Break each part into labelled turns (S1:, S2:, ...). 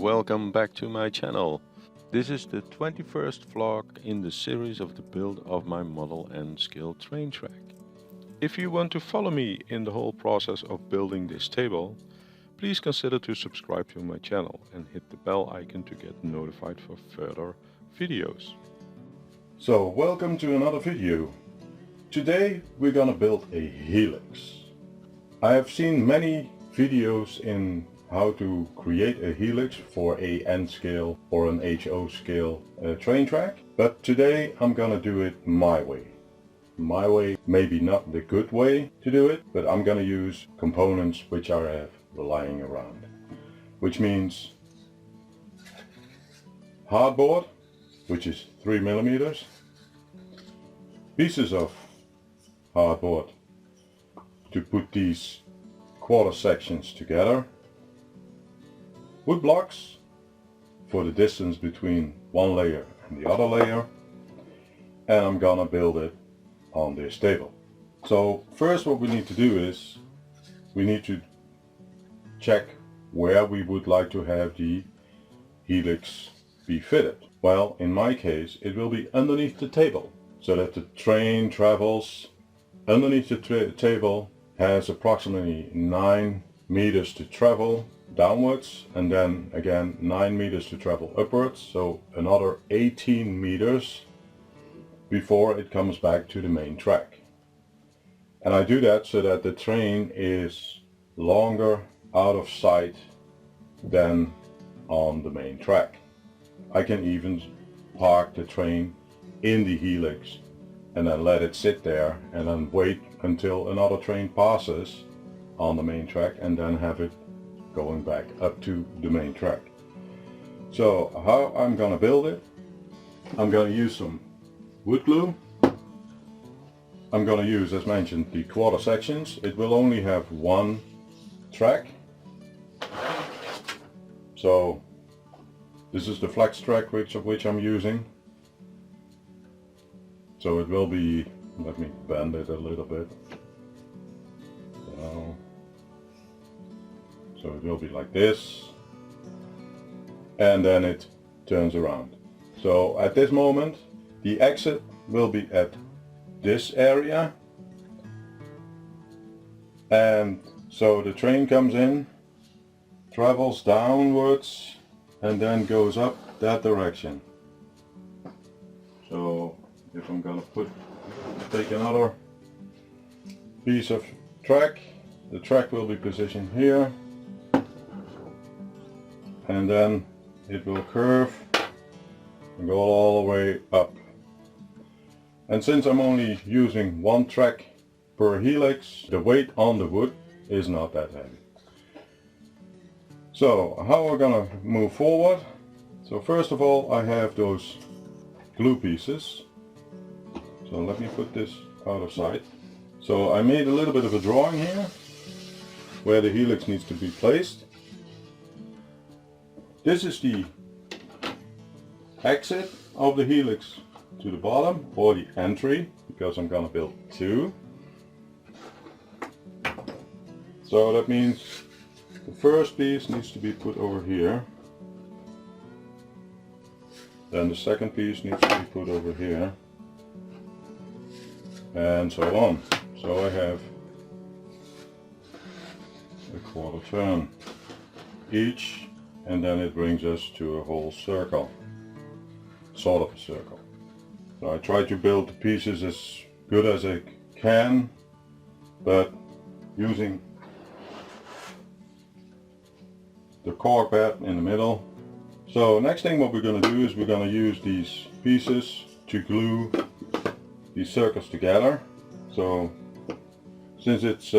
S1: welcome back to my channel. This is the 21st vlog in the series of the build of my model and scale train track. If you want to follow me in the whole process of building this table, please consider to subscribe to my channel and hit the bell icon to get notified for further videos.
S2: So welcome to another video. Today we're gonna build a Helix. I have seen many videos in how to create a Helix for a N scale or an HO scale train track, but today I'm gonna do it my way. My way, maybe not the good way to do it, but I'm gonna use components which I have lying around, which means hardboard, which is 3mm, pieces of hardboard to put these quarter sections together, wood blocks for the distance between one layer and the other layer, and I'm gonna build it on this table. So first what we need to do is we need to check where we would like to have the Helix be fitted. Well, in my case it will be underneath the table, so that the train travels underneath the table, has approximately 9 meters to travel downwards, and then again 9 meters to travel upwards, so another 18 meters before it comes back to the main track. And I do that so that the train is longer out of sight than on the main track. I can even park the train in the Helix and then let it sit there and then wait until another train passes on the main track and then have it going back up to the main track. So how I'm gonna build it, I'm gonna use some wood glue. I'm gonna use, as mentioned, the quarter sections. It will only have one track. So this is the flex track of which I'm using. So it will be, let me bend it a little bit. So it will be like this, and then it turns around. So at this moment the exit will be at this area, and so the train comes in, travels downwards, and then goes up that direction. So if I'm gonna take another piece of track, the track will be positioned here, and then it will curve and go all the way up. And since I'm only using one track per Helix, the weight on the wood is not that heavy. So how we're gonna move forward? So first of all, I have those glue pieces. So let me put this out of sight. So I made a little bit of a drawing here where the Helix needs to be placed. This is the exit of the Helix to the bottom, or the entry, because I'm gonna build two. So that means the first piece needs to be put over here. Then the second piece needs to be put over here. And so on. So I have a quarter turn each, and then it brings us to a whole circle, sort of a circle. So I try to build the pieces as good as I can, but using the cork bed in the middle. So next thing what we're going to do is we're going to use these pieces to glue these circles together. So since it's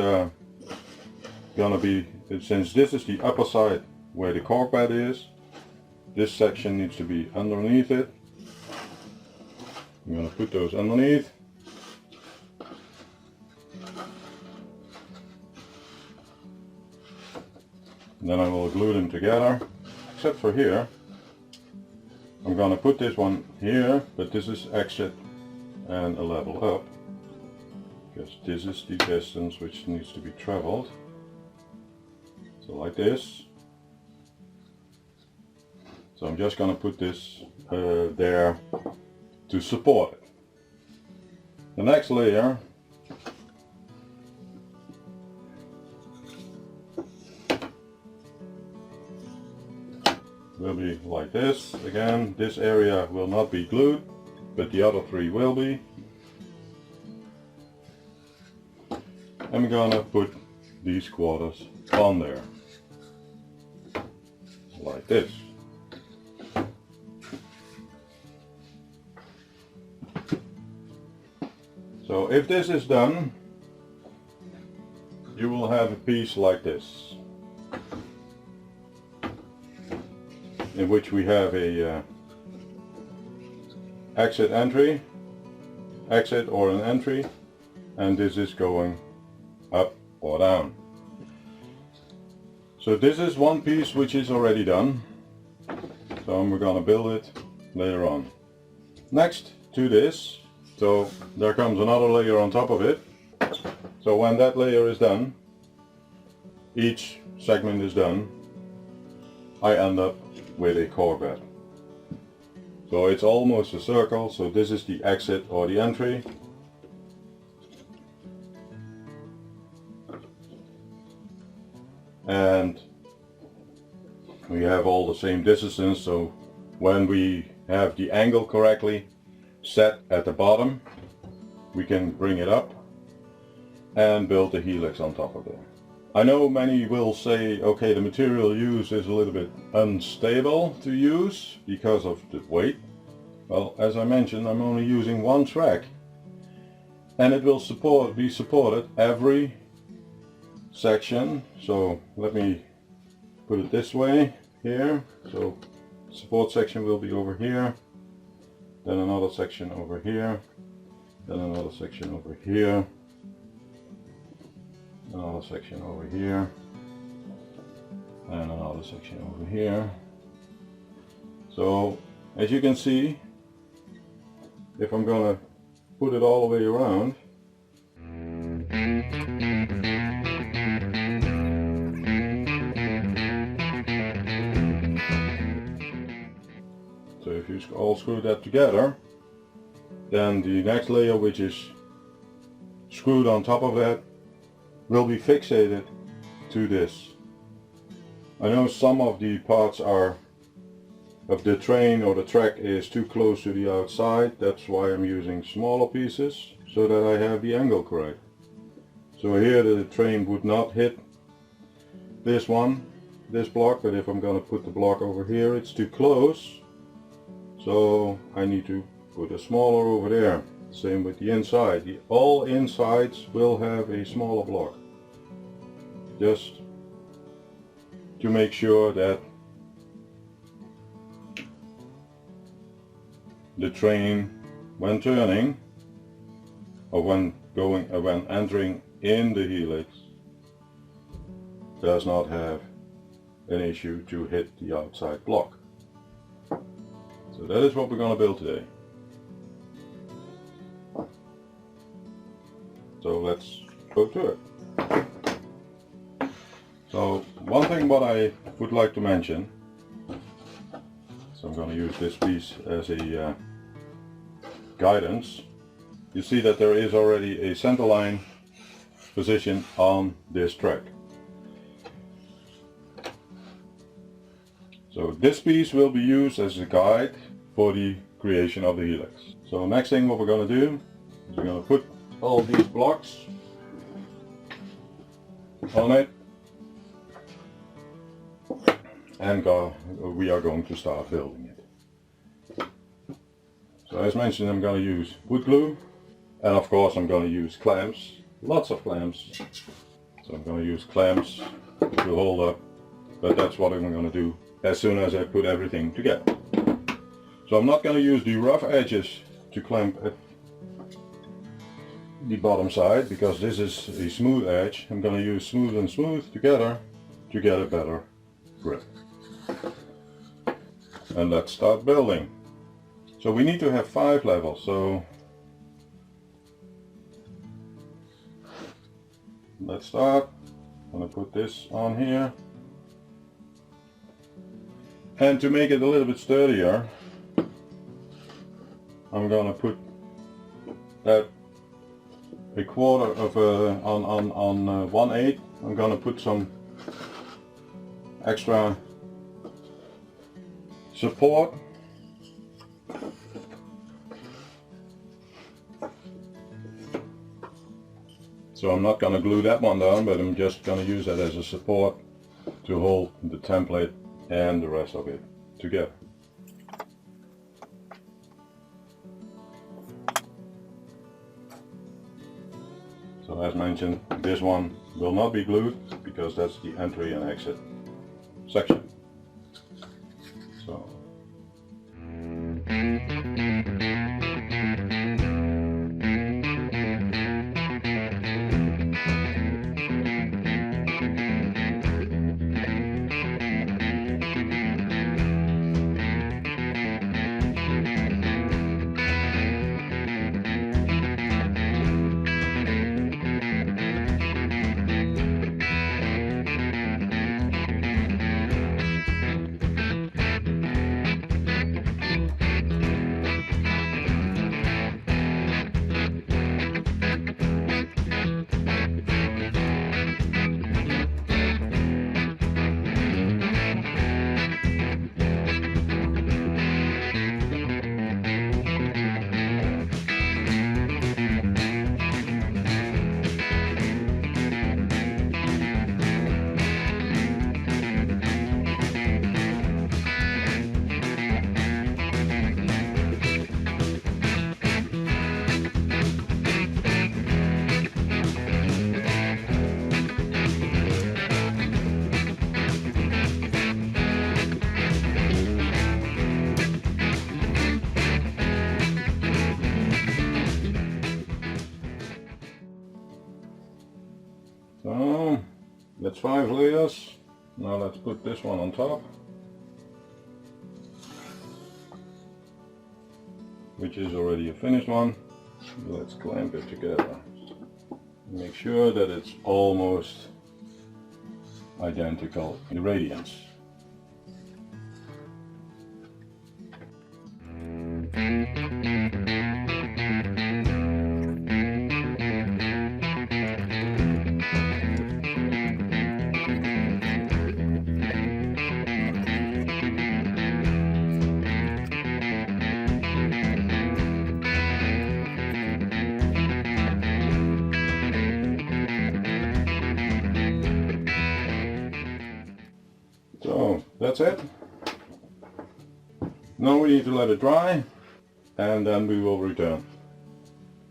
S2: since this is the upper side where the cork bed is, this section needs to be underneath it. I'm going to put those underneath. And then I will glue them together, except for here. I'm going to put this one here, but this is exit and a level up, because this is the distance which needs to be traveled. So like this. So I'm just going to put this there to support it. The next layer will be like this. Again, this area will not be glued, but the other three will be. I'm gonna put these quarters on there, like this. So if this is done, you will have a piece like this, in which we have a exit or an entry, and this is going up or down. So this is one piece which is already done, so we're gonna build it later on. Next to this, so there comes another layer on top of it. So when that layer is done, each segment is done, I end up with a core bed. So it's almost a circle, so this is the exit or the entry. And we have all the same distances, so when we have the angle correctly set at the bottom, we can bring it up and build the helix on top of it. I know many will say, okay, the material used is a little bit unstable to use because of the weight. Well, as I mentioned, I'm only using one track, and it will be supported every section. So let me put it this way here. So support section will be over here, then another section over here, then another section over here, another section over here, and another section over here. So as you can see, if I'm gonna put it all the way around, so if you all screw that together, then the next layer, which is screwed on top of that, will be fixated to this. I know some of the parts of the train or the track is too close to the outside. That's why I'm using smaller pieces, so that I have the angle correct. So here the train would not hit this block, but if I'm going to put the block over here, it's too close. So I need to put a smaller over there. Same with the inside. All insides will have a smaller block, just to make sure that the train, when turning or when entering in the helix, does not have an issue to hit the outside block. So that is what we're going to build today. So let's go to it. So one thing what I would like to mention, so I'm going to use this piece as a guidance. You see that there is already a centerline position on this track. So this piece will be used as a guide for the creation of the helix. So next thing what we're going to do is we're going to put all these blocks on it, and we are going to start building it. So as mentioned, I'm going to use wood glue, and of course I'm going to use clamps, lots of clamps. So I'm going to use clamps to hold up, but that's what I'm going to do as soon as I put everything together. So I'm not going to use the rough edges to clamp at the bottom side, because this is a smooth edge. I'm going to use smooth and smooth together to get a better grip. And let's start building. So we need to have 5 levels. So let's start. I'm going to put this on here. And to make it a little bit sturdier, I'm gonna put that a quarter of on 1/8. I'm gonna put some extra support. So I'm not gonna glue that one down, but I'm just gonna use that as a support to hold the template and the rest of it together. So as mentioned, this one will not be glued because that's the entry and exit section. So that's 5 layers. Now let's put this one on top, which is already a finished one. Let's clamp it together. Make sure that it's almost identical in radiance. So that's it. Now we need to let it dry and then we will return.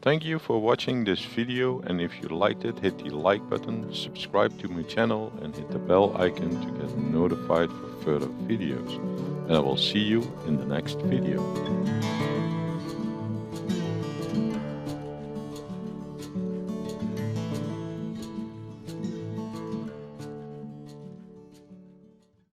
S1: Thank you for watching this video, and if you liked it, hit the like button, subscribe to my channel and hit the bell icon to get notified for further videos. And I will see you in the next video.